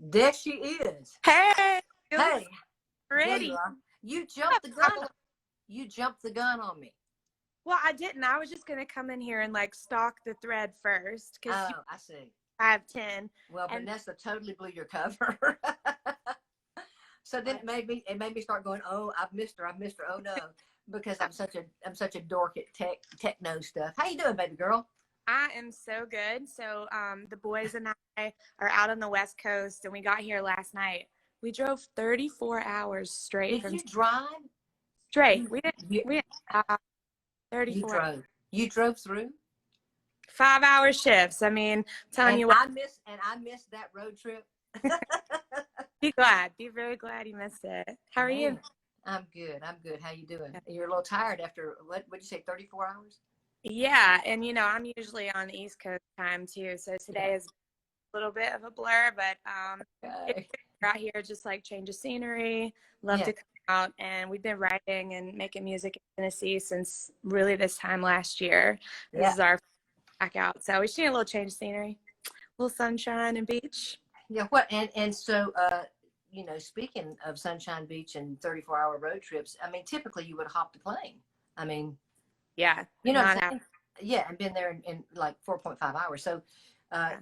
There she is. Hey, Hey, there ready? you are. You jumped the gun. You jumped the gun on me. Well, I didn't. I was just gonna come in here and like stalk the thread first because Oh, I see. I have 10. Well, And Vanessa totally blew your cover. So then it made me start going, oh, I've missed her. Oh no, because I'm such a dork at techno stuff. How you doing, baby girl? I am so good. So the boys and I are out on the West Coast, and we got here last night. We drove 34 hours straight. Did you drive? Straight. We You, didn't. 34. You drove through. 5-hour shifts. I mean, telling And you what. I missed that road trip. Be very glad you missed it. How are you? I'm good. How you doing? You're a little tired after what'd you say, 34 hours? Yeah, and I'm usually on the East Coast time too, so today is a little bit of a blur, but Okay. out here just like change of scenery, love to come out, and we've been writing and making music in Tennessee since really this time last year. This is our back out, so we just need a little change of scenery, a little sunshine and beach. Yeah, and so speaking of Sunshine Beach and 34-hour road trips, I mean, typically you would hop the plane. I mean, yeah, you know what I'm saying? Yeah, and been there in like 4.5 hours. So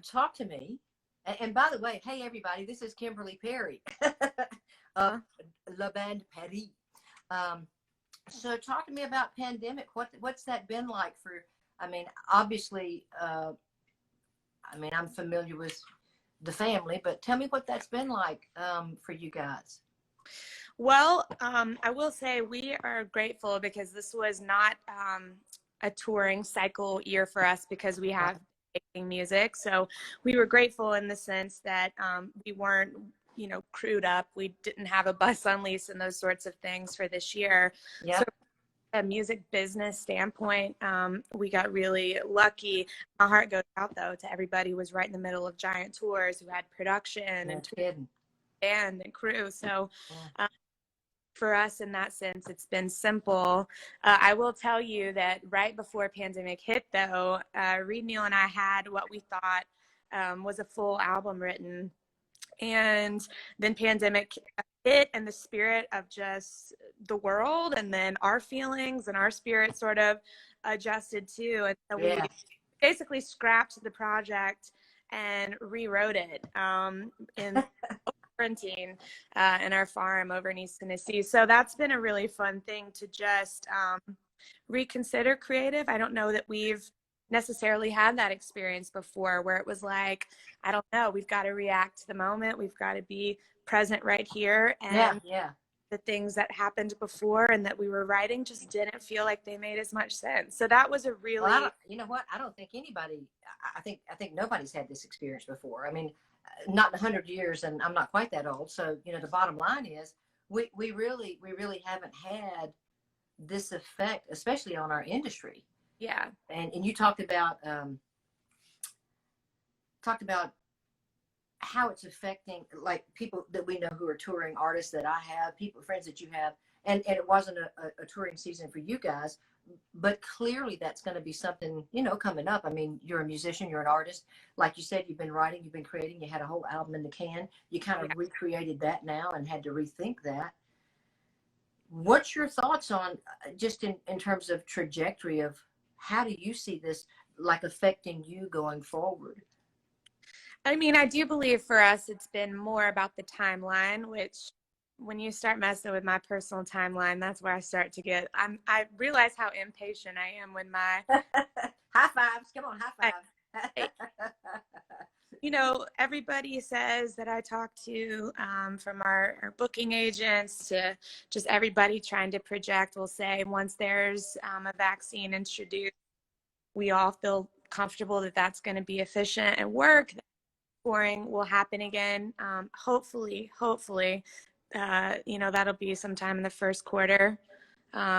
talk to me. And by the way, hey everybody, this is Kimberly Perry of La Band Paris. So talk to me about pandemic. What's that been like for, I mean, obviously, I'm familiar with the family, but tell me what that's been like for you guys. Well, I will say we are grateful because this was not a touring cycle year for us because we have making music. So we were grateful in the sense that we weren't, crewed up. We didn't have a bus on lease and those sorts of things for this year. Yep. So a music business standpoint, we got really lucky. My heart goes out though to everybody who was right in the middle of giant tours, who had production and band and crew. So for us in that sense, it's been simple. I will tell you that right before pandemic hit though, Reed, Neal and I had what we thought was a full album written. And then pandemic hit, and the spirit of just the world and then our feelings and our spirit sort of adjusted too. And so we basically scrapped the project and rewrote it in quarantine in our farm over in East Tennessee. So that's been a really fun thing to just reconsider creative. I don't know that we've necessarily had that experience before where it was like, I don't know, we've got to react to the moment, we've got to be present right here, and the things that happened before and that we were writing just didn't feel like they made as much sense. So that was a really you know what, I don't think anybody, I think nobody's had this experience before. I mean, not 100 years, and I'm not quite that old, so the bottom line is we really haven't had this effect, especially on our industry. Yeah. And you talked about how it's affecting like people that we know who are touring, artists that I have, friends that you have, and it wasn't a touring season for you guys, but clearly that's going to be something coming up. I mean, you're a musician, you're an artist, like you said, you've been writing, you've been creating, you had a whole album in the can, you kind of recreated that now and had to rethink that. What's your thoughts on just in terms of trajectory of how do you see this like affecting you going forward? I mean, I do believe for us, it's been more about the timeline, which when you start messing with my personal timeline, that's where I start to get, I realize how impatient I am when my high fives, come on, high five. Everybody says that I talk to from our booking agents to just everybody trying to project will say once there's a vaccine introduced, we all feel comfortable that that's going to be efficient and work. Touring will happen again. Hopefully, that'll be sometime in the first quarter,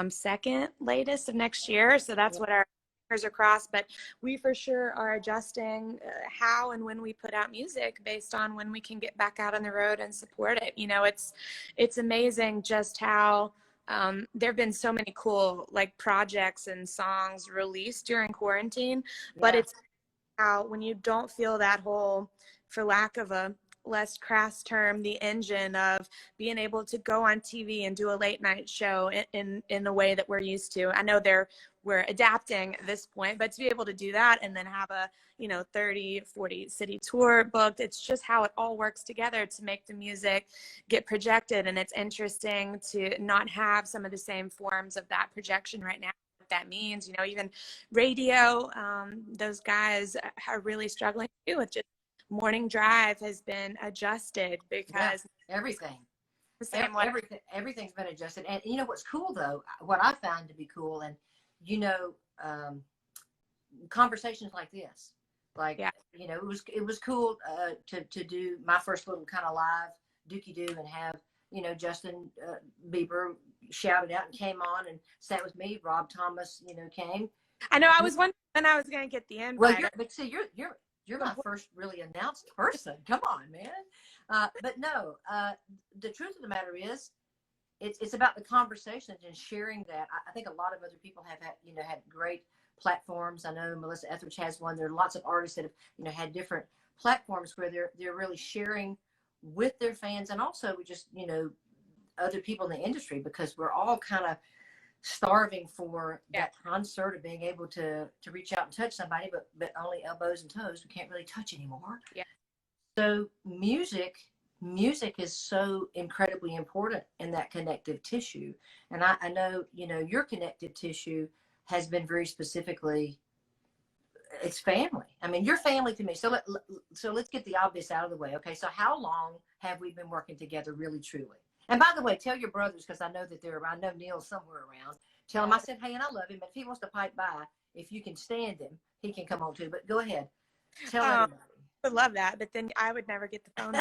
second latest of next year. So that's what our fingers are crossed. But we for sure are adjusting how and when we put out music based on when we can get back out on the road and support it. It's amazing just how there have been so many cool like projects and songs released during quarantine, but it's how when you don't feel that whole, for lack of a less crass term, the engine of being able to go on TV and do a late night show in the way that we're used to. I know we're adapting at this point, but to be able to do that and then have a, 30, 40 city tour booked, it's just how it all works together to make the music get projected. And it's interesting to not have some of the same forms of that projection right now. What that means, even radio, those guys are really struggling too with just morning drive has been adjusted because everything. The same everything's been adjusted. And what's cool though, what I found to be cool, and conversations like this, it was cool to do my first little kind of live dookie-doo and have Justin Bieber shouted out and came on and sat with me. Rob Thomas came. I know. I was wondering when I was going to get the invite. Well, but see, you're my first really announced person. Come on, man. But no, the truth of the matter is, it's about the conversations and sharing that. I think a lot of other people have had great platforms. I know Melissa Etheridge has one. There are lots of artists that have had different platforms where they're really sharing with their fans, and also just other people in the industry, because we're all kind of starving for that concert of being able to reach out and touch somebody, but only elbows and toes. We can't really touch anymore. Yeah. So music is so incredibly important in that connective tissue. And I know, your connective tissue has been very specifically, it's family. I mean, you're family to me. So let's get the obvious out of the way. Okay. So how long have we been working together really, truly? And by the way, tell your brothers, because I know that I know Neil's somewhere around. Tell him I said, hey, and I love him. If he wants to pipe by, if you can stand him, he can come on too. But go ahead. Tell everybody. I would love that, but then I would never get the phone.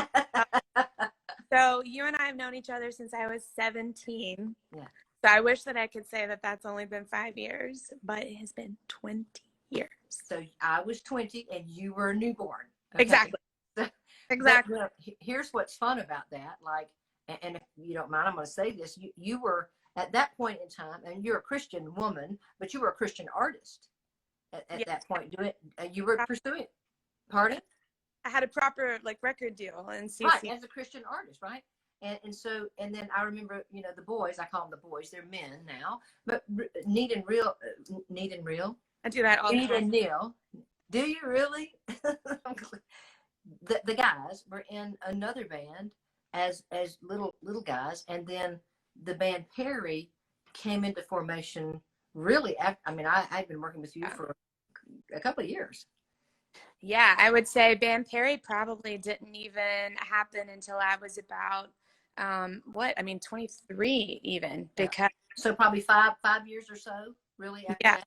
So you and I have known each other since I was 17. Yeah. So I wish that I could say that that's only been 5 years, but it has been 20 years. So I was 20 and you were a newborn. Okay? Exactly. Exactly. But, here's what's fun about that. And if you don't mind, I'm going to say this. You were at that point in time, and you're a Christian woman, but you were a Christian artist at that point. You were pursuing. Pardon? I had a proper record deal in CC. Right, as a Christian artist, right? And then I remember, the boys, I call them the boys, they're men now, but Need and Real. I do that all the time. Need and Neil. Do you really? The guys were in another band as little guys, and then the band Perry came into formation really after. I mean, I've been working with you for a couple of years. Yeah, I would say Band Perry probably didn't even happen until I was about 23 even, because so probably five years or so really after that.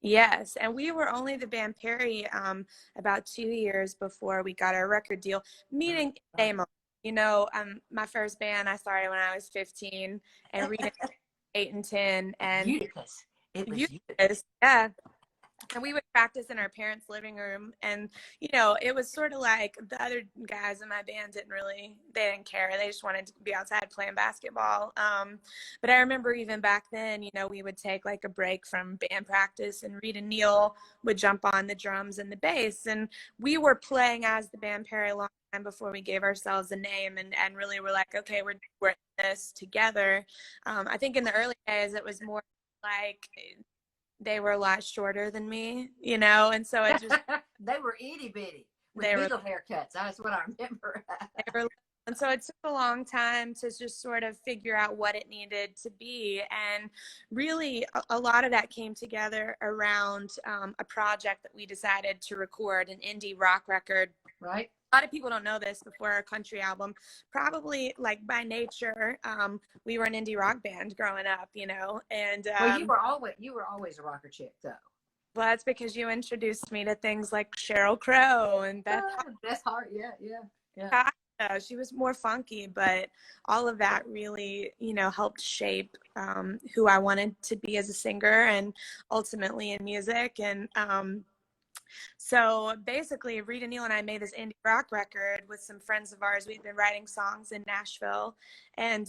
Yes, and we were only the Band Perry about 2 years before we got our record deal, meaning my first band I started when I was 15 and reading 8 and 10, and Eutychus. It was Eutychus. Yeah. And we would practice in our parents' living room, and it was sort of like the other guys in my band they didn't care. They just wanted to be outside playing basketball. But I remember even back then, we would take a break from band practice, and Reed and Neil would jump on the drums and the bass, and we were playing as the Band Perry a long time before we gave ourselves a name, and really were like, okay, we're in this together. I think in the early days it was more like they were a lot shorter than me, and so it just they were itty bitty with Beatle haircuts. That's what I remember. And so it took a long time to just sort of figure out what it needed to be, and really a lot of that came together around a project that we decided to record, an indie rock record. Right. A lot of people don't know this, before our country album, probably by nature, we were an indie rock band growing up, and well, you were always a rocker chick though. Well, that's because you introduced me to things like Sheryl Crow and Beth Hart. Yeah. She was more funky, but all of that really, helped shape who I wanted to be as a singer and ultimately in music. And so basically, Rita Neal and I made this indie rock record with some friends of ours. We'd been writing songs in Nashville, and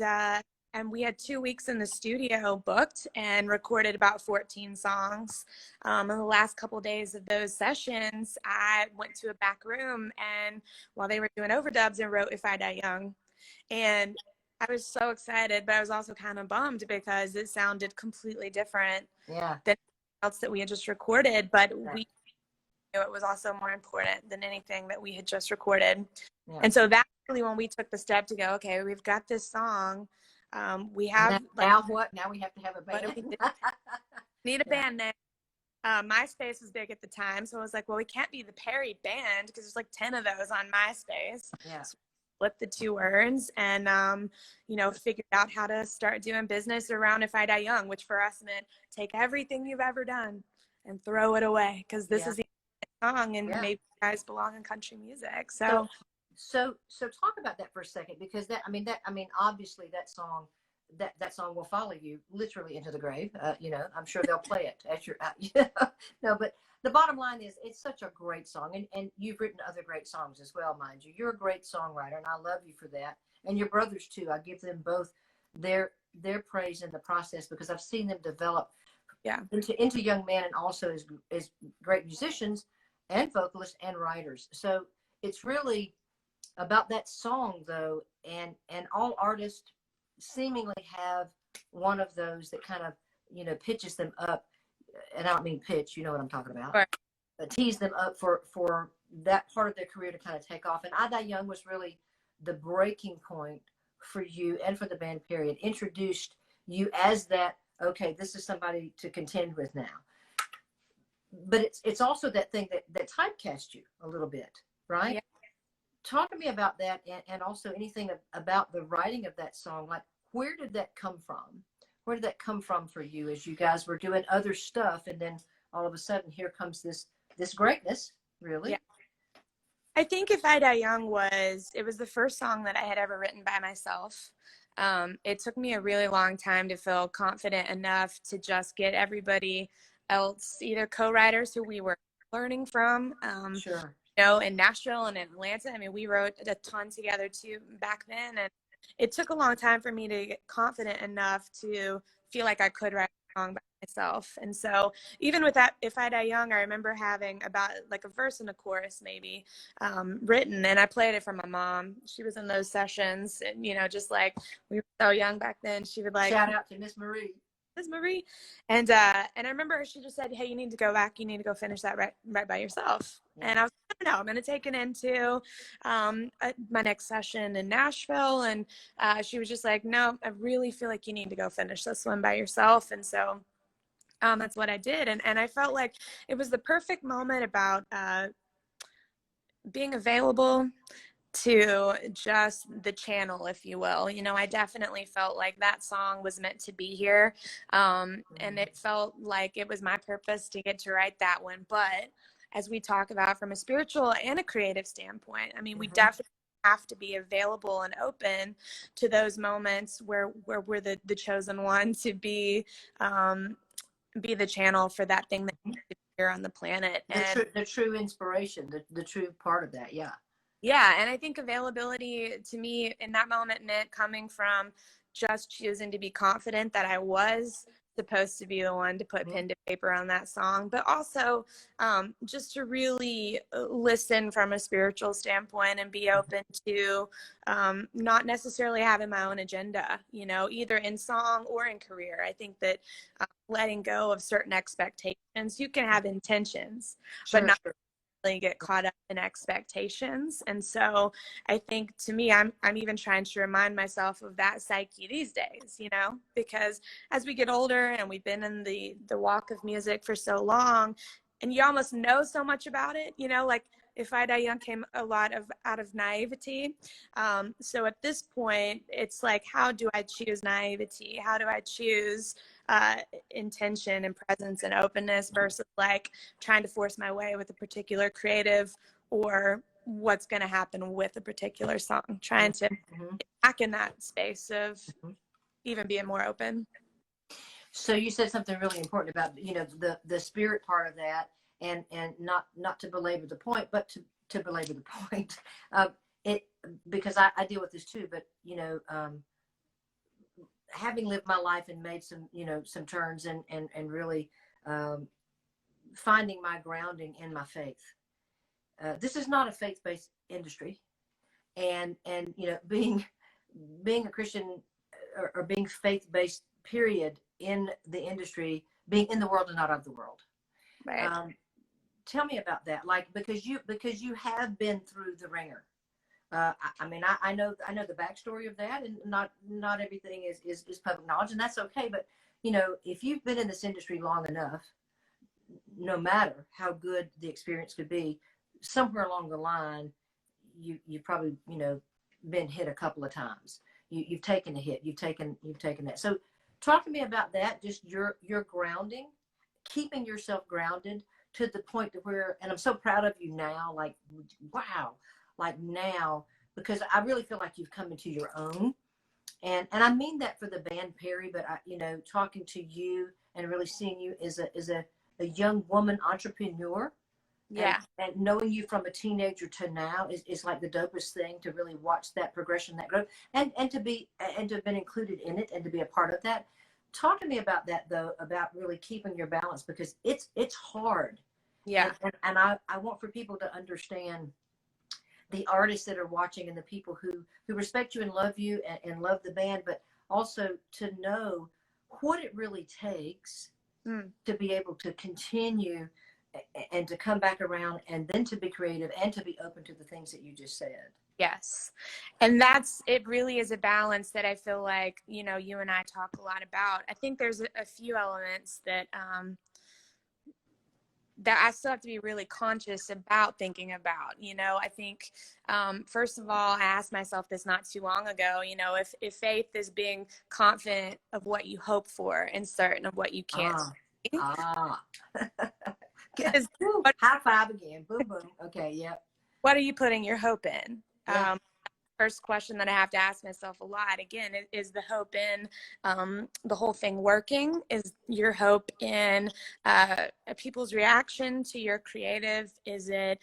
and we had 2 weeks in the studio booked and recorded about 14 songs. In the last couple of days of those sessions, I went to a back room, and while they were doing overdubs, and wrote If I Die Young. And I was so excited, but I was also kind of bummed because it sounded completely different than else that we had just recorded. But we knew it was also more important than anything that we had just recorded. And so that's really when we took the step to go, okay, we've got this song. We have now what? Now we have to have a band. Need a band name. MySpace was big at the time, so I was like, well, we can't be the Perry Band because there's like 10 of those on MySpace. So split the 2 words and figured out how to start doing business around If I Die Young, which for us meant take everything you've ever done and throw it away because this is the song, and maybe you guys belong in country music. So talk about that for a second, because obviously that song will follow you literally into the grave. I'm sure they'll play it at your no, but the bottom line is it's such a great song, and you've written other great songs as well, mind you. You're a great songwriter, and I love you for that, and your brothers too. I give them both their praise in the process, because I've seen them develop into young men, and also as great musicians and vocalists and writers. So it's really about that song though, and all artists seemingly have one of those that kind of pitches them up, and I don't mean pitch, you know what I'm talking about, tease them up for that part of their career to kind of take off. And I Die Young was really the breaking point for you and for the band, period. Introduced you as that, okay, this is somebody to contend with now. But it's also that thing that typecast you a little bit, right? Talk to me about that, and also anything about the writing of that song. Like, where did that come from? Where did that come from for you as you guys were doing other stuff, and then all of a sudden here comes this greatness, really? Yeah. I think If I Die Young was the first song that I had ever written by myself. It took me a really long time to feel confident enough to just get everybody else, either co-writers who we were learning from, in Nashville and in Atlanta. I mean, we wrote a ton together too back then, and it took a long time for me to get confident enough to feel like I could write a song by myself. And so even with that If I Die Young, I remember having about like a verse and a chorus maybe written, and I played it for my mom. She was in those sessions, and just like we were so young back then, she would like, shout out to Miss Marie. And I remember she just said, hey, you need to go back, you need to go finish that right by yourself. And I was like, no, I'm going to take it into my next session in Nashville. And she was just like, no, I really feel like you need to go finish this one by yourself. And so that's what I did. And I felt like it was the perfect moment about being available to just the channel, if you will. I definitely felt like that song was meant to be here. And it felt like it was my purpose to get to write that one. But as we talk about from a spiritual and a creative standpoint, I mean, we definitely have to be available and open to those moments where we're the chosen one to be the channel for that thing that needs to be here on the planet. And the true inspiration, the true part of that. Yeah, and I think availability to me in that moment meant coming from just choosing to be confident that I was supposed to be the one to put pen to paper on that song, but also just to really listen from a spiritual standpoint and be open to not necessarily having my own agenda, either in song or in career. I think that letting go of certain expectations, you can have intentions, but not get caught up in expectations. And so I think to me, I'm even trying to remind myself of that psyche these days, because as we get older and we've been in the walk of music for so long, and you almost know so much about it, like If I Die Young came a lot out of naivety. So at this point, it's like, how do I choose naivety? How do I choose intention and presence and openness versus like trying to force my way with a particular creative or what's going to happen with a particular song, trying to get back in that space of even being more open. So you said something really important about, the spirit part of that, and not to belabor the point, but to belabor the point. Because I deal with this too, but having lived my life and made some, some turns and really finding my grounding in my faith. This is not a faith-based industry, and being a Christian or being faith-based period in the industry, being in the world and not of the world. Right. Tell me about that, like, because you have been through the ringer. I know the backstory of that, and not everything is public knowledge, and that's okay. But if you've been in this industry long enough, no matter how good the experience could be, somewhere along the line, you've probably been hit a couple of times. You've taken a hit. You've taken that. So talk to me about that. Just your grounding, keeping yourself grounded to the point to where, and I'm so proud of you now. Like, wow. Like now, because I really feel like you've come into your own, and I mean that for the band, Perry. But talking to you and really seeing you as a young woman entrepreneur, yeah, and knowing you from a teenager to now is like the dopest thing, to really watch that progression, that growth, and to have been included in it and to be a part of that. Talk to me about that, though, about really keeping your balance, because it's hard. Yeah, and I want for people to understand, the artists that are watching and the people who respect you and love you and love the band, but also to know what it really takes to be able to continue and to come back around, and then to be creative and to be open to the things that you just said. Yes. And it really is a balance that I feel like, you and I talk a lot about. I think there's a few elements that I still have to be really conscious about thinking about. I think, first of all, I asked myself this not too long ago, if faith is being confident of what you hope for and certain of what you can't see. High five again. Boom, boom. Okay, yep. What are you putting your hope in? Yeah. First question that I have to ask myself a lot, again, is the hope in the whole thing working? Is your hope in people's reaction to your creative? Is it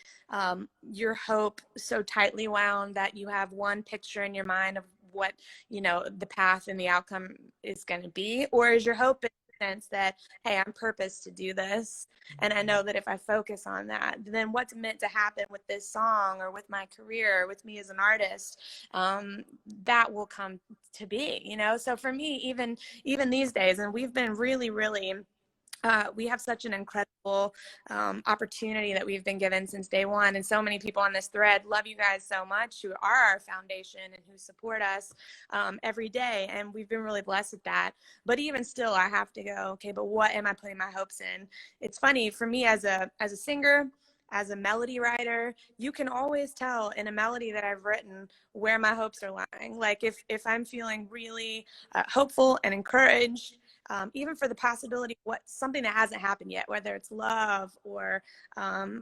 your hope so tightly wound that you have one picture in your mind of what, the path and the outcome is going to be? Or is your hope in the sense that, hey, I'm purposed to do this, and I know that if I focus on that, then what's meant to happen with this song or with my career, with me as an artist, that will come to be, So for me, even these days, and we've been really, really, we have such an incredible opportunity that we've been given since day one. And so many people on this thread love you guys so much, who are our foundation and who support us every day. And we've been really blessed with that. But even still, I have to go, okay, but what am I putting my hopes in? It's funny for me as a singer, as a melody writer, you can always tell in a melody that I've written where my hopes are lying. Like if I'm feeling really hopeful and encouraged, even for the possibility of something that hasn't happened yet, whether it's love or love.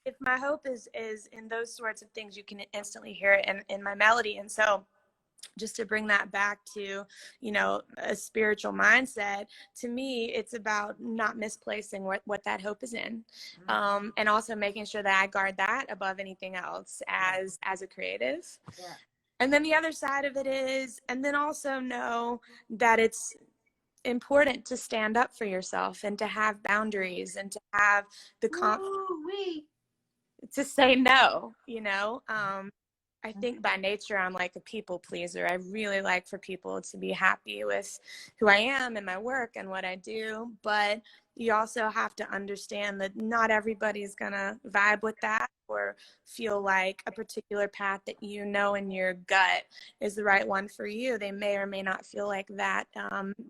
If my hope is in those sorts of things, you can instantly hear it in my melody. And so just to bring that back to, a spiritual mindset, to me, it's about not misplacing what that hope is in. And also making sure that I guard that above anything else as a creative. Yeah. And then the other side of it is, and then also know that it's important to stand up for yourself and to have boundaries and to have the confidence to say no, I think by nature, I'm like a people pleaser. I really like for people to be happy with who I am and my work and what I do. But you also have to understand that not everybody's going to vibe with that or feel like a particular path that in your gut is the right one for you. They may or may not feel like that.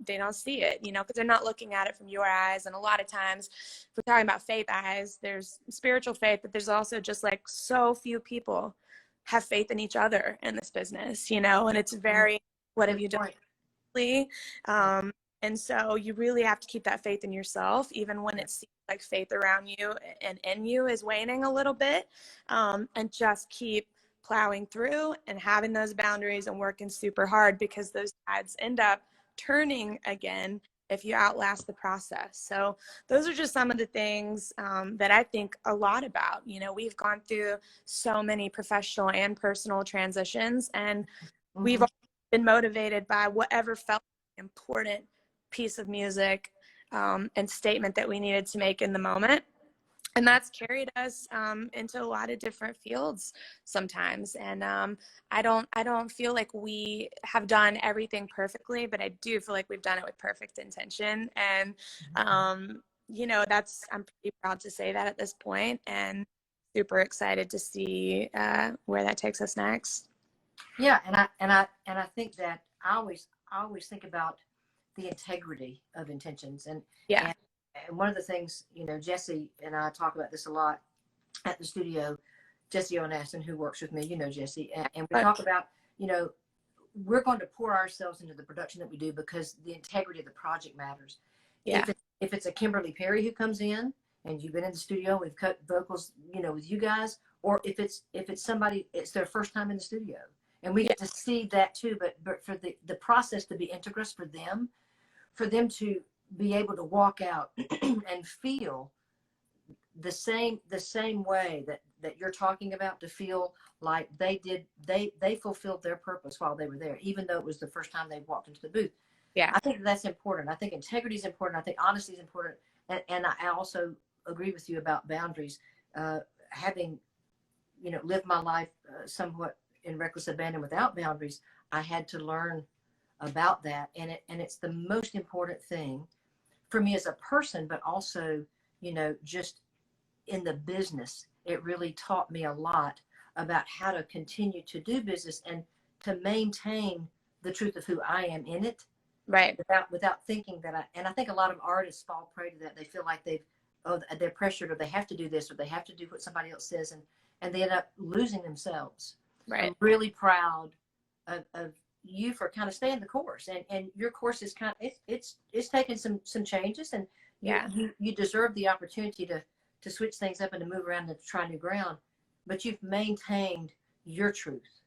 They don't see it, because they're not looking at it from your eyes. And a lot of times, if we're talking about faith eyes, there's spiritual faith, but there's also just like so few people have faith in each other in this business, and it's very, what have you done? And so you really have to keep that faith in yourself, even when it seems like faith around you and in you is waning a little bit, and just keep plowing through and having those boundaries and working super hard, because those tides end up turning again if you outlast the process. So those are just some of the things that I think a lot about. You know, we've gone through so many professional and personal transitions, and we've all been motivated by whatever felt important piece of music and statement that we needed to make in the moment. And that's carried us into a lot of different fields sometimes. And I don't feel like we have done everything perfectly, but I do feel like we've done it with perfect intention. And you know, I'm pretty proud to say that at this point, and super excited to see where that takes us next. Yeah, and I think that I always think about the integrity of intentions, and one of the things, you know, Jesse and I talk about this a lot at the studio. Jesse Onaston, who works with me, you know, Jesse, and we talk about, you know, we're going to pour ourselves into the production that we do because the integrity of the project matters. Yeah. If it's a Kimberly Perry who comes in and you've been in the studio, we've cut vocals, you know, with you guys, or if it's somebody, it's their first time in the studio, and we get to see that too. But for the process to be integrous for them to be able to walk out and feel the same way that you're talking about, to feel like they fulfilled their purpose while they were there, even though it was the first time they walked into the booth. Yeah, I think that's important. I think integrity is important. I think honesty is important. And I also agree with you about boundaries. Having, you know, lived my life somewhat in reckless abandon without boundaries, I had to learn about that. And it's the most important thing for me as a person, but also, you know, just in the business. It really taught me a lot about how to continue to do business and to maintain the truth of who I am in it. Right. Without thinking that I think a lot of artists fall prey to that. They feel like they're pressured, or they have to do this, or they have to do what somebody else says, and they end up losing themselves. Right. I'm really proud of you for kind of staying the course, and your course is kind of, it's taken some changes, and you deserve the opportunity to switch things up and to move around and to try new ground, but you've maintained your truth.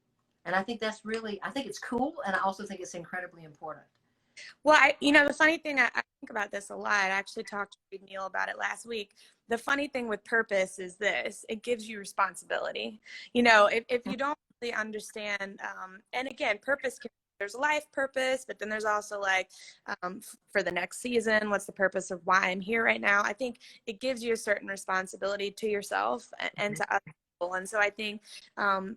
And I think that's really, I think it's cool, and I also think it's incredibly important. Well, you know, the funny thing, I think about this a lot. I actually talked to Neil about it last week. The funny thing with purpose is this: it gives you responsibility. You know, if you don't really understand, and again, purpose there's life purpose, but then there's also like for the next season, what's the purpose of why I'm here right now? I think it gives you a certain responsibility to yourself and to other people. And so I think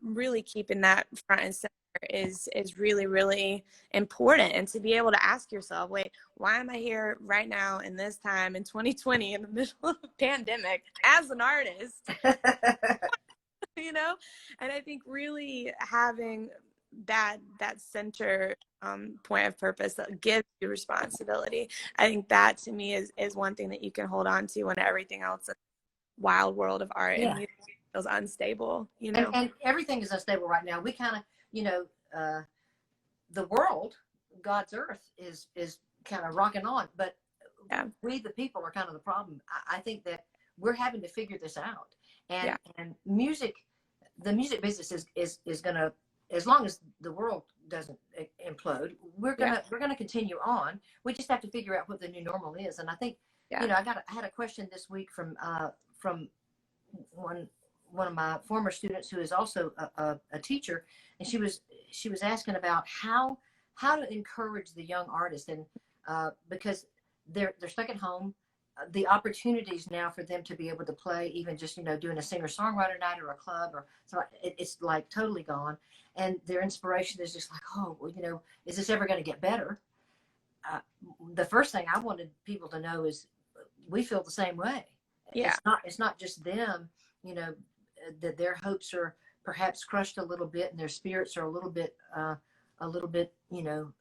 really keeping that front and center is really, really important. And to be able to ask yourself, wait, why am I here right now in this time in 2020 in the middle of a pandemic as an artist? You know? And I think really having that center point of purpose that gives you responsibility, I think that to me is one thing that you can hold on to when everything else in the wild world of art and music feels unstable, you know. And everything is unstable right now. We kind of, you know, the world, God's earth is kind of rocking on, but we the people are kind of the problem. I think that we're having to figure this out, and music, the music business is gonna, as long as the world doesn't implode, we're gonna continue on. We just have to figure out what the new normal is. And I think, you know, I had a question this week from one of my former students who is also a teacher, and she was asking about how to encourage the young artists, and because they're stuck at home. The opportunities now for them to be able to play, even just, you know, doing a singer-songwriter night or a club, or so, it's like totally gone. And their inspiration is just like, oh, well, you know, is this ever going to get better? The first thing I wanted people to know is we feel the same way. Yeah. It's not just them, you know, that their hopes are perhaps crushed a little bit, and their spirits are a little bit, you know,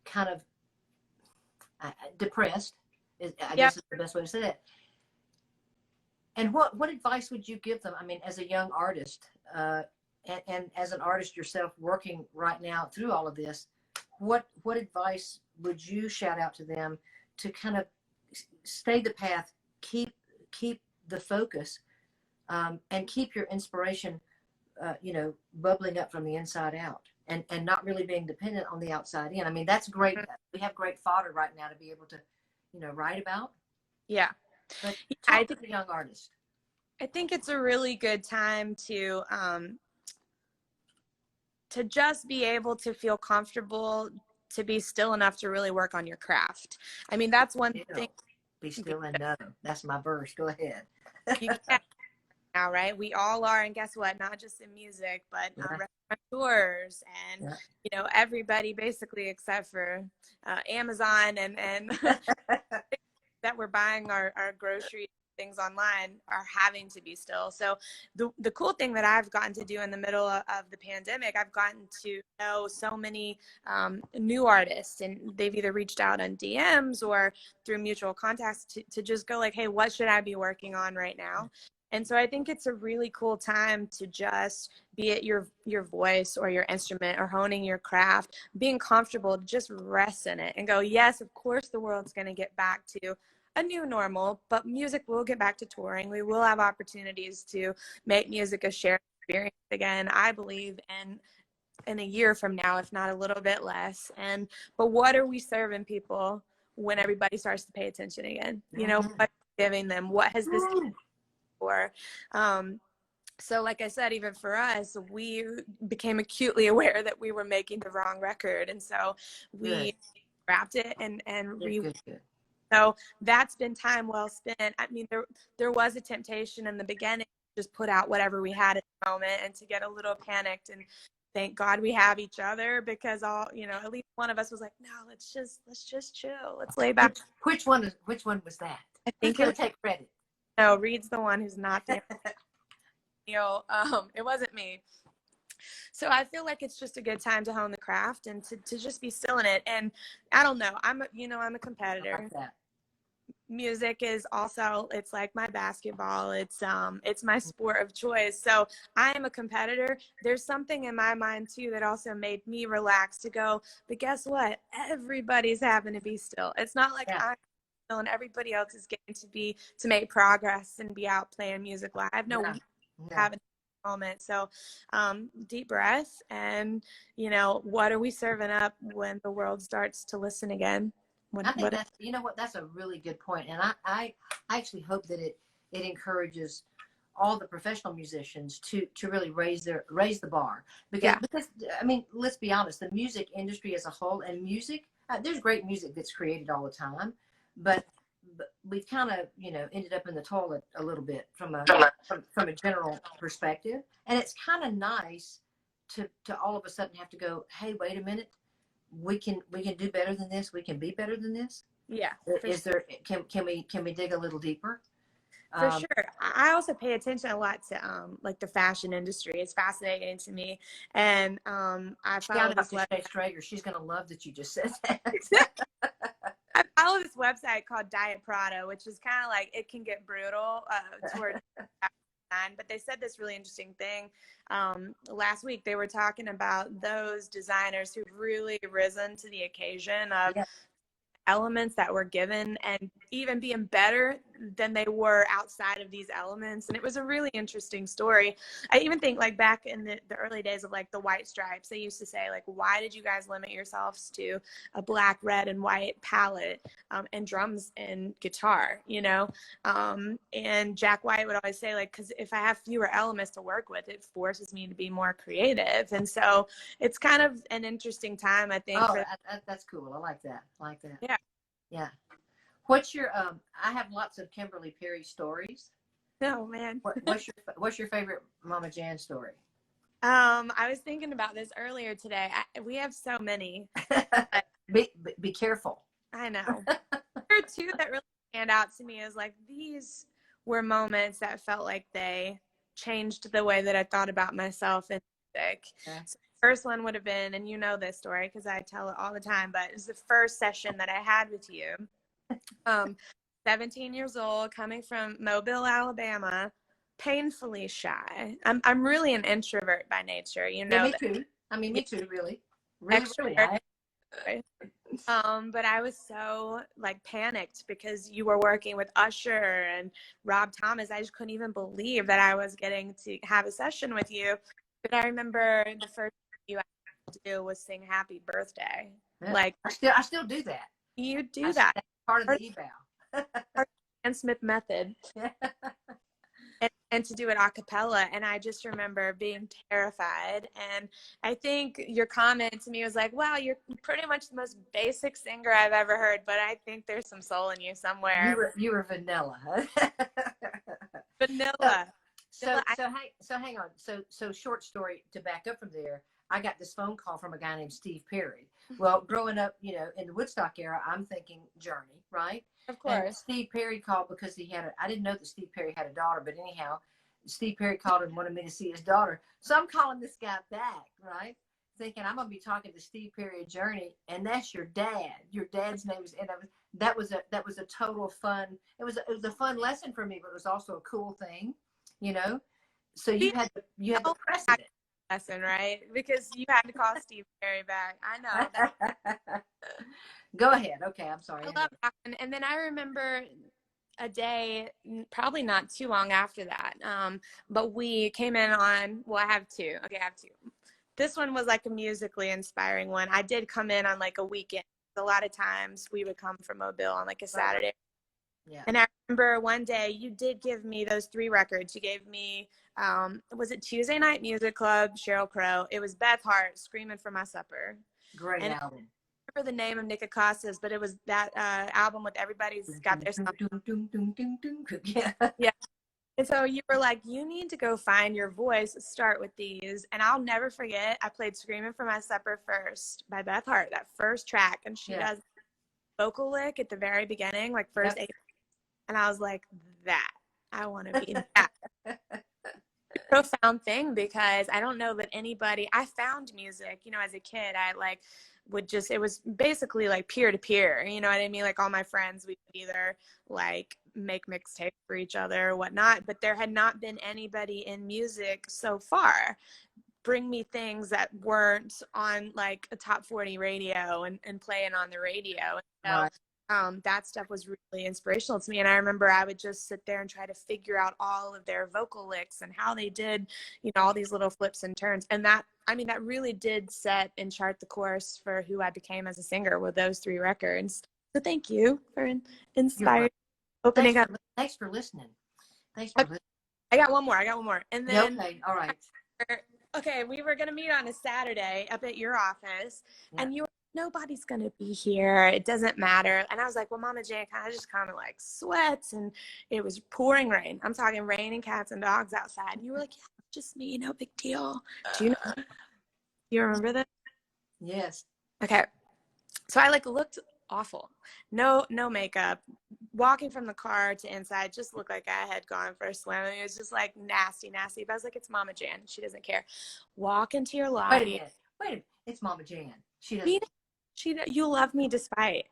kind of depressed. I guess is the best way to say it. And what advice would you give them? I mean, as a young artist, and as an artist yourself working right now through all of this, what advice would you shout out to them to kind of stay the path, keep the focus, and keep your inspiration, you know, bubbling up from the inside out? and not really being dependent on the outside in. I mean, that's great. We have great fodder right now to be able to, write about. Yeah. But talk to the young artist. I think it's a really good time to just be able to feel comfortable, to be still enough to really work on your craft. I mean, that's one thing. Be still and know. That's my verse. Go ahead. You can now, right? We all are, and guess what? Not just in music, but restaurateurs and everybody basically, except for Amazon and that we're buying our grocery things online, are having to be still. So the cool thing that I've gotten to do in the middle of the pandemic, I've gotten to know so many new artists, and they've either reached out on DMs or through mutual contacts to just go like, hey, what should I be working on right now? And so I think it's a really cool time to just, be it your voice or your instrument or honing your craft, being comfortable to just rest in it and go, yes, of course the world's going to get back to a new normal, but music will get back to touring. We will have opportunities to make music a shared experience again, I believe, in a year from now, if not a little bit less. But what are we serving people when everybody starts to pay attention again? What are we giving them? What has this for? So like I said, even for us, we became acutely aware that we were making the wrong record. And so we scrapped it and so that's been time well spent. I mean, there was a temptation in the beginning to just put out whatever we had at the moment and to get a little panicked, and thank God we have each other, because at least one of us was like, no, let's just chill. Let's lay back. Which one was that? I think it would take credit. No, Reed's the one who's not there. It wasn't me. So I feel like it's just a good time to hone the craft and to just be still in it. And I don't know, I'm a competitor. I like that. Music is also, it's like my basketball. It's my sport of choice. So I am a competitor. There's something in my mind too that also made me relax to go, but guess what? Everybody's having to be still. It's not like I'm still and everybody else is getting to make progress and be out playing music live. No, we have a moment. So deep breath, and what are we serving up when the world starts to listen again? I think that's a really good point. And I actually hope that it encourages all the professional musicians to really raise the bar, because I mean, let's be honest, the music industry as a whole, and music, there's great music that's created all the time, but we've kind of ended up in the toilet a little bit from a general perspective, and it's kind of nice to all of a sudden have to go, hey, wait a minute, we can do better than this, we can be better than this. Can we dig a little deeper? For sure. I also pay attention a lot to like the fashion industry. It's fascinating to me, and I follow this website. She's gonna love that you just said that. I follow this website called Diet Prada, which is kind of like, it can get brutal towards design, but they said this really interesting thing last week. They were talking about those designers who've really risen to the occasion of elements that were given, and even being better than they were outside of these elements. And it was a really interesting story. I even think, like, back in the early days of like the White Stripes, they used to say, like, why did you guys limit yourselves to a black, red, and white palette and drums and guitar, and Jack White would always say, like, because if I have fewer elements to work with, it forces me to be more creative. And so it's kind of an interesting time, I think. That's cool. I like that. Yeah. What's your I have lots of Kimberly Perry stories. Oh man. What's your favorite Mama Jan story? I was thinking about this earlier today. We have so many. Be careful. I know. There are two that really stand out to me as like, these were moments that felt like they changed the way that I thought about myself in music. Okay. So the first one would have been, and you know this story because I tell it all the time, but it was the first session that I had with you. 17 years old, coming from Mobile, Alabama, painfully shy. I'm really an introvert by nature, me too. I mean, me too, really. Really. But I was so like panicked because you were working with Usher and Rob Thomas. I just couldn't even believe that I was getting to have a session with you. But I remember the first you do was sing happy birthday. Yeah. Like I still do that. You do that. That's part of the eval. And Smith method. And to do it a cappella. And I just remember being terrified. And I think your comment to me was like, wow, you're pretty much the most basic singer I've ever heard, but I think there's some soul in you somewhere. You were vanilla. Vanilla. So hang on. So short story to back up from there. I got this phone call from a guy named Steve Perry. Well, growing up, you know, in the Woodstock era, I'm thinking Journey, right? Of course. And Steve Perry called because I didn't know that Steve Perry had a daughter, but anyhow, Steve Perry called and wanted me to see his daughter. So I'm calling this guy back, right? Thinking I'm going to be talking to Steve Perry of Journey, and that's your dad. Your dad's name is, and that was a total fun. It was a fun lesson for me, but it was also a cool thing, you know? So you had the precedent. Lesson, right? Because you had to call Steve Perry back. I know. Go ahead. Okay, I'm sorry. I love that. And then I remember a day, probably not too long after that, but we came in on, well, I have two. Okay, I have two. This one was like a musically inspiring one. I did come in on like a weekend. A lot of times we would come from Mobile on like a Saturday. Yeah. And I remember one day you did give me those 3 records. You gave me, was it Tuesday Night Music Club, Sheryl Crow? It was Beth Hart, Screaming for My Supper. Great album. I don't remember the name of Nick Acosta's, but it was that album with everybody's got their song. Yeah. And so you were like, you need to go find your voice, start with these. And I'll never forget, I played Screaming for My Supper first by Beth Hart, that first track. And she does vocal lick at the very beginning, like first 8. And I was like, that. I want to be that. Profound thing, because I don't know that anybody, I found music, you know, as a kid, I like would just, it was basically like peer to peer, you know what I mean? Like all my friends, we would either like make mixtapes for each other or whatnot, but there had not been anybody in music so far bring me things that weren't on like a top 40 radio and playing on the radio. So, that stuff was really inspirational to me. And I remember I would just sit there and try to figure out all of their vocal licks and how they did, you know, all these little flips and turns. And that, I mean, that really did set and chart the course for who I became as a singer with those 3 records. So thank you for inspiring, opening up. Thanks for listening. Thanks for listening. I got one more. And then, okay, all right. Okay, we were going to meet on a Saturday up at your office, and you were, nobody's going to be here. It doesn't matter. And I was like, well, Mama Jane, I just kind of like sweats, and it was pouring rain. I'm talking rain and cats and dogs outside. And you were like, yeah, just me, no big deal. Do you remember that? Yes. Okay. So I like looked awful. No makeup. Walking from the car to inside just looked like I had gone for a swim. It was just like nasty. But I was like, it's Mama Jan. She doesn't care. Walk into your lobby. Wait a minute. It's Mama Jan. She doesn't. You'll love me despite.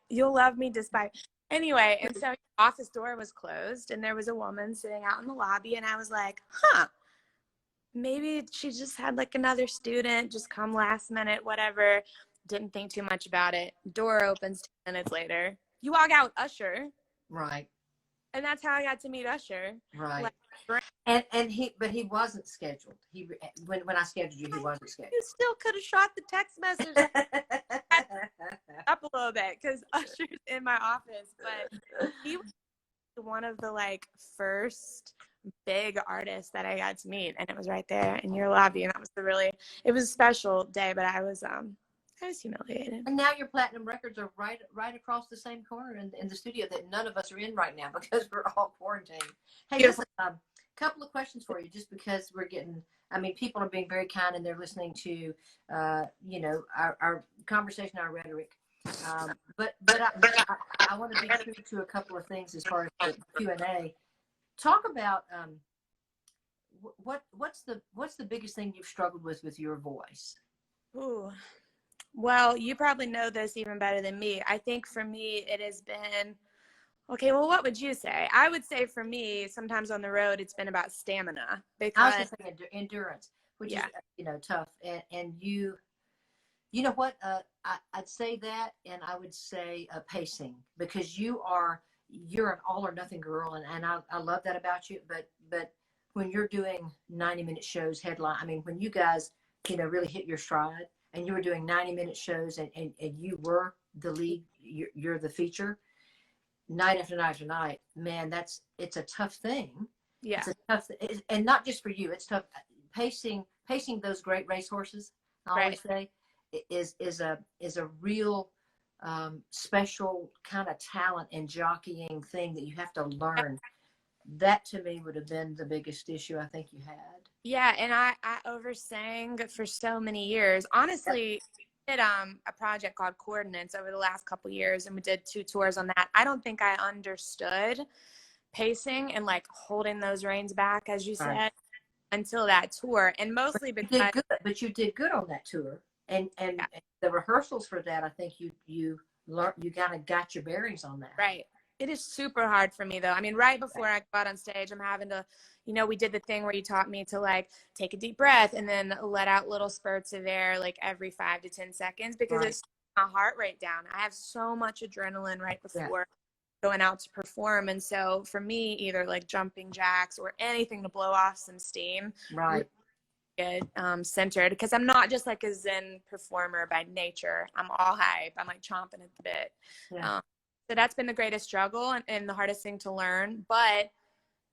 Anyway, and so the office door was closed and there was a woman sitting out in the lobby, and I was like, maybe she just had like another student just come last minute, whatever. Didn't think too much about it. Door opens 10 minutes later. You walk out with Usher. Right. And that's how I got to meet Usher. Right. Like, and he wasn't scheduled. When I scheduled you, he wasn't scheduled. You still could have shot the text message up a little bit because Usher's in my office, but he was one of the like first big artists that I got to meet, and it was right there in your lobby, and that was it was a special day, but I was humiliated. And now your platinum records are right across the same corner in the studio that none of us are in right now because we're all quarantined. Hey, listen, couple of questions for you, just because we're getting, I mean, people are being very kind and they're listening to, you know, our conversation, our rhetoric. But I want to be true to a couple of things as far as the Q&A. Talk about what's the biggest thing you've struggled with your voice? Ooh. Well, you probably know this even better than me. I think for me, it has been, okay, well, what would you say? I would say for me, sometimes on the road, it's been about stamina. Because I was going to say endurance, which is, you know, tough. And you know what? I'd say that, and I would say pacing, because you're an all or nothing girl. And I love that about you. But when you're doing 90-minute shows, headline, I mean, when you guys, you know, really hit your stride, and you were doing 90-minute shows, and you were the lead, you're the feature, night after night after night, man, it's a tough thing. Yeah. It's a tough and not just for you, it's tough. Pacing those great racehorses, I always say, is a real special kind of talent and jockeying thing that you have to learn. That to me would have been the biggest issue I think you had. Yeah, and I oversang for so many years. Honestly, did a project called Coordinates over the last couple years, and we did 2 tours on that. I don't think I understood pacing and like holding those reins back, as you said, until that tour. And mostly because you did good on that tour, and the rehearsals for that, I think you learned, you kind of got your bearings on that. Right. It is super hard for me though. I mean, right before I go out on stage, I'm having to, we did the thing where you taught me to like take a deep breath and then let out little spurts of air like every 5 to 10 seconds, because it's my heart rate down. I have so much adrenaline right before going out to perform. And so for me, either like jumping jacks or anything to blow off some steam. Right. Get centered, because I'm not just like a Zen performer by nature. I'm all hype. I'm like chomping at the bit. Yeah. So that's been the greatest struggle and the hardest thing to learn. But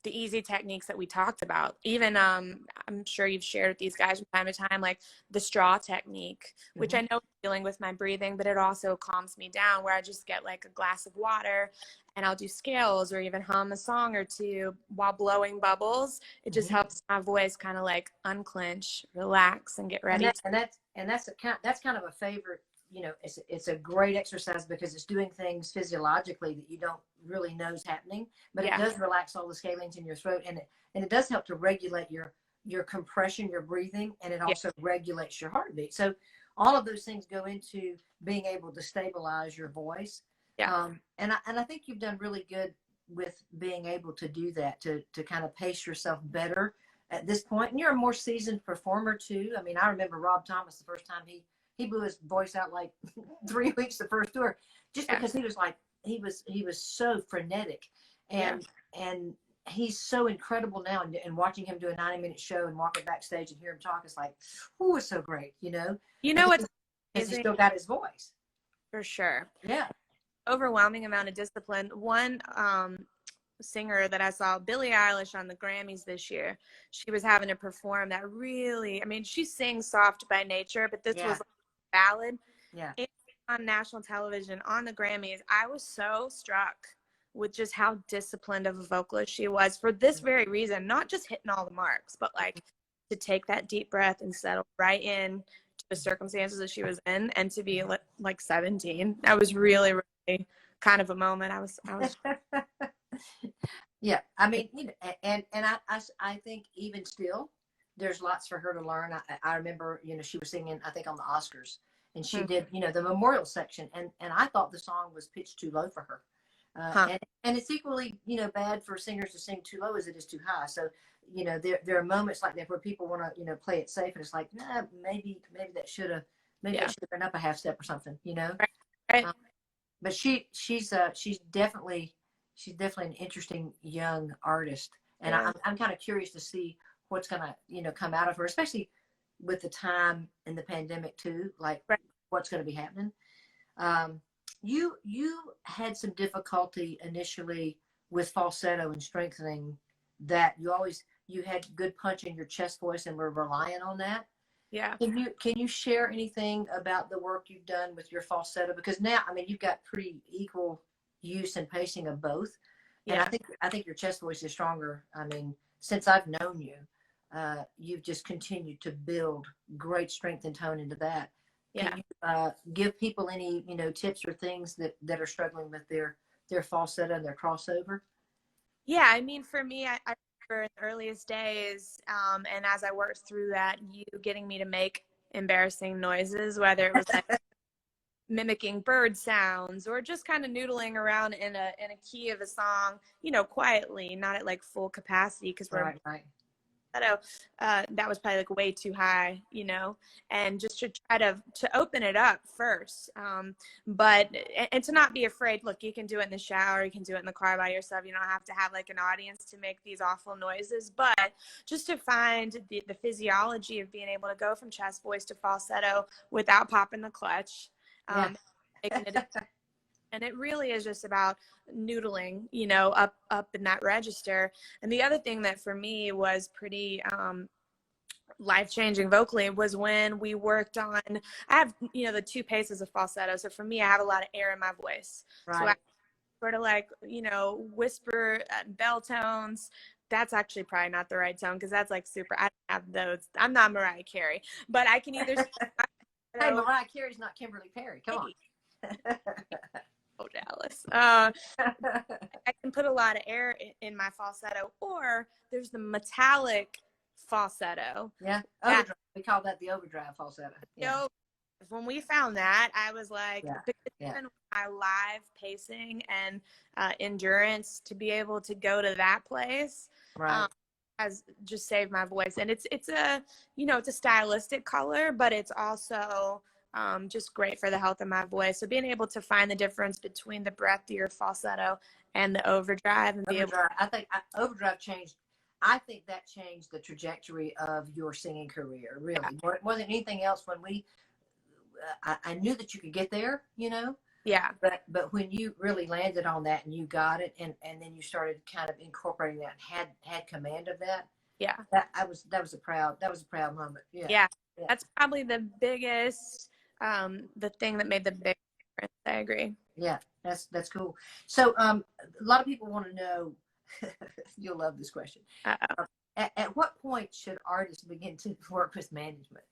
the easy techniques that we talked about, even I'm sure you've shared with these guys from time to time, like the straw technique, which I know is dealing with my breathing, but it also calms me down, where I just get like a glass of water and I'll do scales or even hum a song or two while blowing bubbles. It just helps my voice kind of like unclench, relax, and get ready. And that's kind of a favorite. It's a great exercise because it's doing things physiologically that you don't really know is happening, but it does relax all the scalenes in your throat, and it does help to regulate your compression, your breathing, and it also regulates your heartbeat. So all of those things go into being able to stabilize your voice. And I think you've done really good with being able to do that, to kind of pace yourself better at this point. And you're a more seasoned performer too. I mean, I remember Rob Thomas, the first time he blew his voice out like 3 weeks the first tour, just because he was like, he was so frenetic, and he's so incredible now. And watching him do a 90-minute show and walking backstage and hear him talk, it's like, oh, it's so great. What's he still got his voice. For sure. Yeah. Overwhelming amount of discipline. One singer that I saw, Billie Eilish, on the Grammys this year, she was having to perform that really, I mean, she sings soft by nature, but this was like ballad. Yeah. On national television on the Grammys, I was so struck with just how disciplined of a vocalist she was, for this very reason, not just hitting all the marks, but like to take that deep breath and settle right in to the circumstances that she was in, and to be like 17. That was really, really kind of a moment. I was yeah, I mean, and I think even still there's lots for her to learn. I remember, she was singing, I think, on the Oscars, and she did, the memorial section, and I thought the song was pitched too low for her. And it's equally, bad for singers to sing too low as it is too high. So, there are moments like that where people want to, play it safe, and it's like, nah, maybe that should have been up a half step or something, Right. But she's definitely an interesting young artist, and I'm kind of curious to see what's gonna come out of her, especially with the time in the pandemic too, like what's going to be happening. You had some difficulty initially with falsetto and strengthening that. You had good punch in your chest voice and were relying on that. Yeah. Can you share anything about the work you've done with your falsetto? Because now, I mean, you've got pretty equal use and pacing of both. Yeah. And I think your chest voice is stronger. I mean, since I've known you, you've just continued to build great strength and tone into that. Can you give people any, tips or things that are struggling with their falsetto and their crossover? Yeah, I mean, for me, I remember in the earliest days, and as I worked through that, you getting me to make embarrassing noises, whether it was like mimicking bird sounds or just kind of noodling around in a key of a song, quietly, not at like full capacity, because we're falsetto, that was probably like way too high, you know, and just to try to open it up first. But, and to not be afraid, look, you can do it in the shower, you can do it in the car by yourself. You don't have to have like an audience to make these awful noises, but just to find the physiology of being able to go from chest voice to falsetto without popping the clutch. Making it, and it really is just about noodling, you know, up in that register. And the other thing that for me was pretty life-changing vocally was when we worked on, I have, you know, the two paces of falsetto. So for me, I have a lot of air in my voice. Right. So I sort of like, you know, whisper bell tones. That's actually probably not the right tone because that's like super, I don't have those. I'm not Mariah Carey, but I can either. Hey, Mariah Carey's not Kimberly Perry. Come on. Oh, Dallas. I can put a lot of air in my falsetto, or there's the metallic falsetto. Yeah, overdrive. We call that the overdrive falsetto. Yeah. When we found that, I was like, even my live pacing and endurance to be able to go to that place, right. Has just saved my voice. And it's a, you know, it's a stylistic color, but it's also just great for the health of my voice. So being able to find the difference between the breathier falsetto and the overdrive, and be able to, I think overdrive changed. I think that changed the trajectory of your singing career. Really, it wasn't anything else. When we, I knew that you could get there, you know. Yeah. But when you really landed on that and you got it, and then you started kind of incorporating that, and had command of that. Yeah. That was a proud moment. Yeah. Yeah. That's probably the biggest, the thing that made the big difference. I agree. Yeah, that's cool. So a lot of people want to know, you'll love this question. At what point should artists begin to work with management?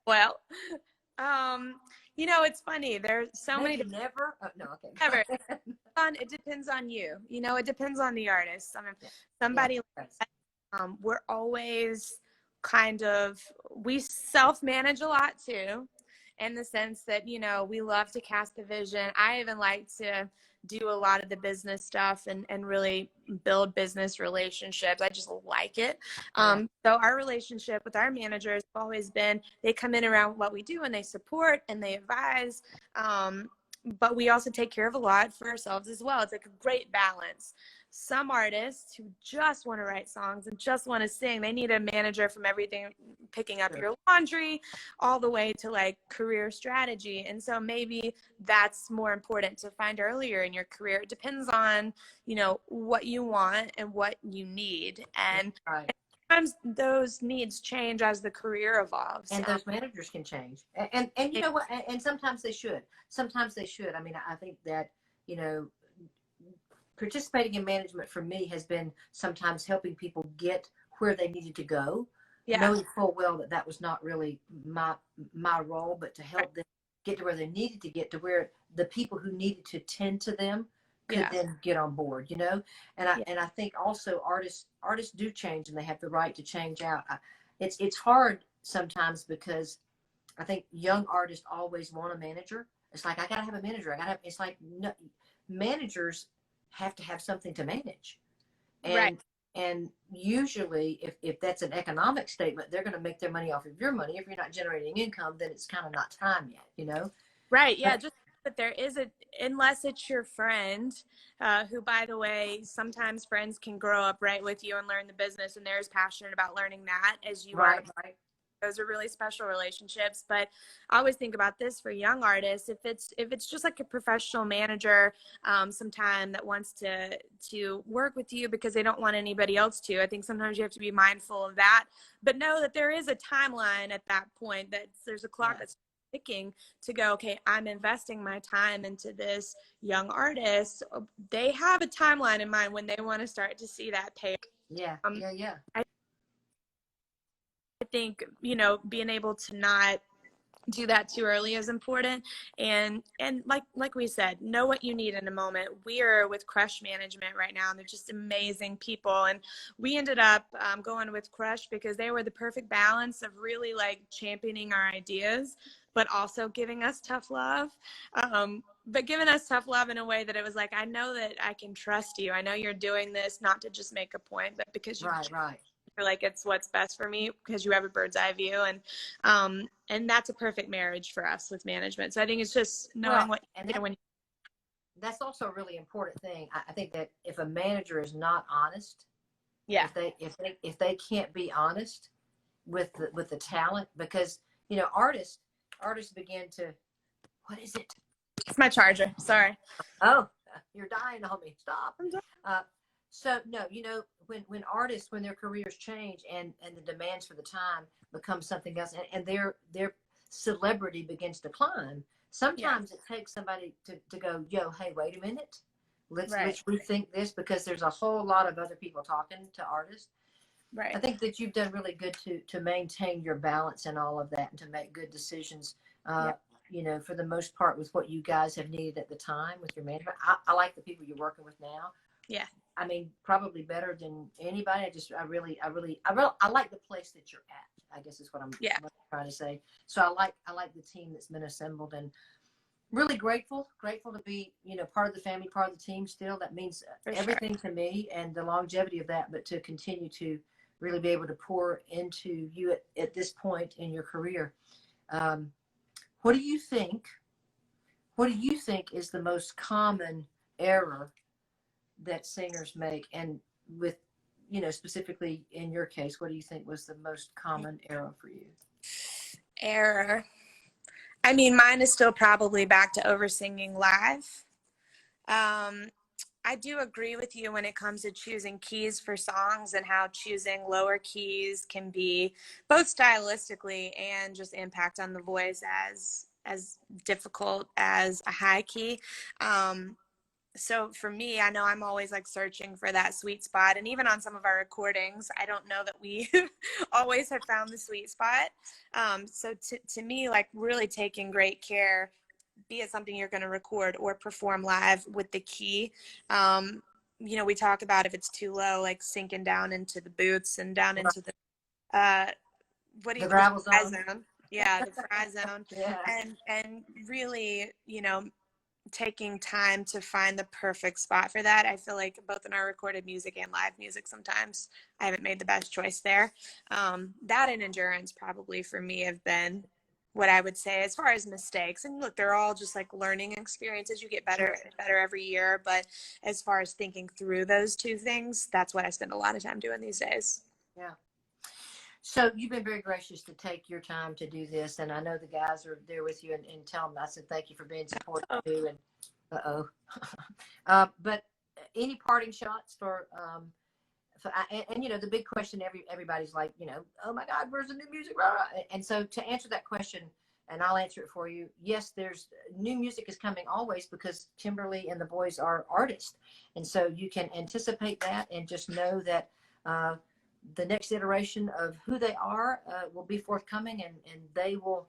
Well, you know, it's funny. There's so many. Never. Oh, no, okay. Never. It depends on you. You know, it depends on the artist. I mean, somebody. We're always kind of, we self-manage a lot too, in the sense that, you know, we love to cast the vision. I even like to do a lot of the business stuff and really build business relationships. I just like it. So our relationship with our managers has always been, they come in around what we do and they support and they advise. But we also take care of a lot for ourselves as well. It's like a great balance. Some artists who just want to write songs and just want to sing, they need a manager from everything, picking up your laundry all the way to like career strategy. And so maybe that's more important to find earlier in your career. It depends on, you know, what you want and what you need. And sometimes those needs change as the career evolves. And those managers can change. And you know what? And sometimes they should. I mean, I think that, you know, participating in management for me has been sometimes helping people get where they needed to go, knowing full well that that was not really my role, but to help them get to where they needed to get, to where the people who needed to tend to them could then get on board, you know. And I think also artists do change, and they have the right to change out. It's hard sometimes because I think young artists always want a manager. It's like, I gotta have a manager. It's like, no, managers have to have something to manage. And usually if that's an economic statement, they're going to make their money off of your money. If you're not generating income, then it's kind of not time yet, you know? Right. Yeah. Just that there is unless it's your friend, who, by the way, sometimes friends can grow up right with you and learn the business, and they're as passionate about learning that as you are. Right. Those are really special relationships. But I always think about this for young artists. If it's just like a professional manager, sometime that wants to work with you because they don't want anybody else to, I think sometimes you have to be mindful of that. But know that there is a timeline at that point, that there's a clock that's ticking to go, okay, I'm investing my time into this young artist. They have a timeline in mind when they want to start to see that pay. I think, you know, being able to not do that too early is important. And like we said, know what you need in a moment. We are with Crush Management right now, and they're just amazing people. And we ended up going with Crush because they were the perfect balance of really like championing our ideas, but also giving us tough love. But giving us tough love in a way that it was like, I know that I can trust you. I know you're doing this not to just make a point, but because you feel like it's what's best for me, because you have a bird's eye view. And that's a perfect marriage for us with management. So I think it's just knowing what you do when that's also a really important thing. I think that if a manager is not honest, if they can't be honest with the talent, because artists begin to, what is it? It's my charger. Sorry. Oh, you're dying on me. Stop. So no, when artists, when their careers change and the demands for the time become something else, and their celebrity begins to climb, sometimes it takes somebody to go, yo, hey, wait a minute. Let's rethink this, because there's a whole lot of other people talking to artists. Right. I think that you've done really good to maintain your balance and all of that, and to make good decisions, for the most part, with what you guys have needed at the time with your management. I like the people you're working with now. Yeah. I mean, probably better than anybody. I like the place that you're at, I guess is what I'm trying to say. So I like the team that's been assembled, and really grateful to be, part of the family, part of the team still. That means everything to me, and the longevity of that, but to continue to really be able to pour into you at this point in your career. What do you think is the most common error that singers make? And with, specifically in your case, what do you think was the most common error for you? Error. I mean, mine is still probably back to over-singing live. I do agree with you when it comes to choosing keys for songs, and how choosing lower keys can be both stylistically and just impact on the voice as difficult as a high key. So for me, I know I'm always like searching for that sweet spot. And even on some of our recordings, I don't know that we always have found the sweet spot. So to me, like really taking great care, be it something you're going to record or perform live, with the key. We talk about if it's too low, like sinking down into the boots and down into the, the gravel zone. Yeah, the fry zone. And really, taking time to find the perfect spot for that. I feel like both in our recorded music and live music, sometimes I haven't made the best choice there. That and endurance probably for me have been what I would say as far as mistakes. And look, they're all just like learning experiences. You get better and better every year. But as far as thinking through those two things, that's what I spend a lot of time doing these days. Yeah. So you've been very gracious to take your time to do this, and I know the guys are there with you, and tell them I said thank you for being supportive too. And but any parting shots for the big question everybody's like, oh my God, where's the new music? And so to answer that question, and I'll answer it for you. Yes, there's new music is coming always, because Kimberly and the boys are artists, and so you can anticipate that, and just know that the next iteration of who they are will be forthcoming, and they will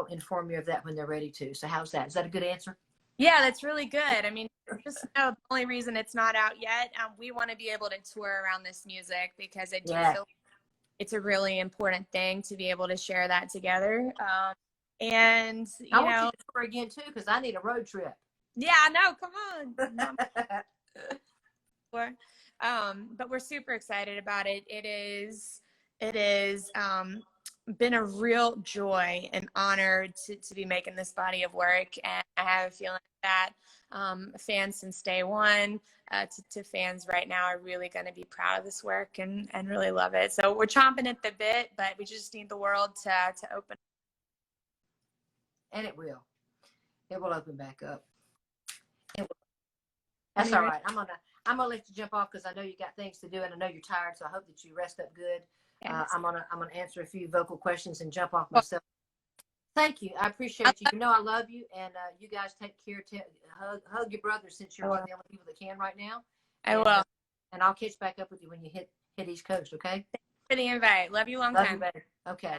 inform you of that when they're ready to. So how's that? Is that a good answer? Yeah, that's really good. I mean, just the only reason it's not out yet, we want to be able to tour around this music, because I do feel like it's a really important thing to be able to share that together. And I want you to tour again too, because I need a road trip. Yeah, no, come on. But we're super excited about it. It is been a real joy and honor to be making this body of work. And I have a feeling that fans since day one to fans right now are really going to be proud of this work and really love it. So we're chomping at the bit, but we just need the world to open. And it will open back up. That's all right. I'm gonna let you jump off, because I know you got things to do, and I know you're tired. So I hope that you rest up good. I'm gonna answer a few vocal questions and jump off myself. Thank you. I appreciate you. You know I love you, and you guys take care. Hug your brother, since you're one of the only people that can right now. I will. And I'll catch back up with you when you hit East Coast. Okay. Thanks for the invite. Love you long time. Love you, baby. Okay.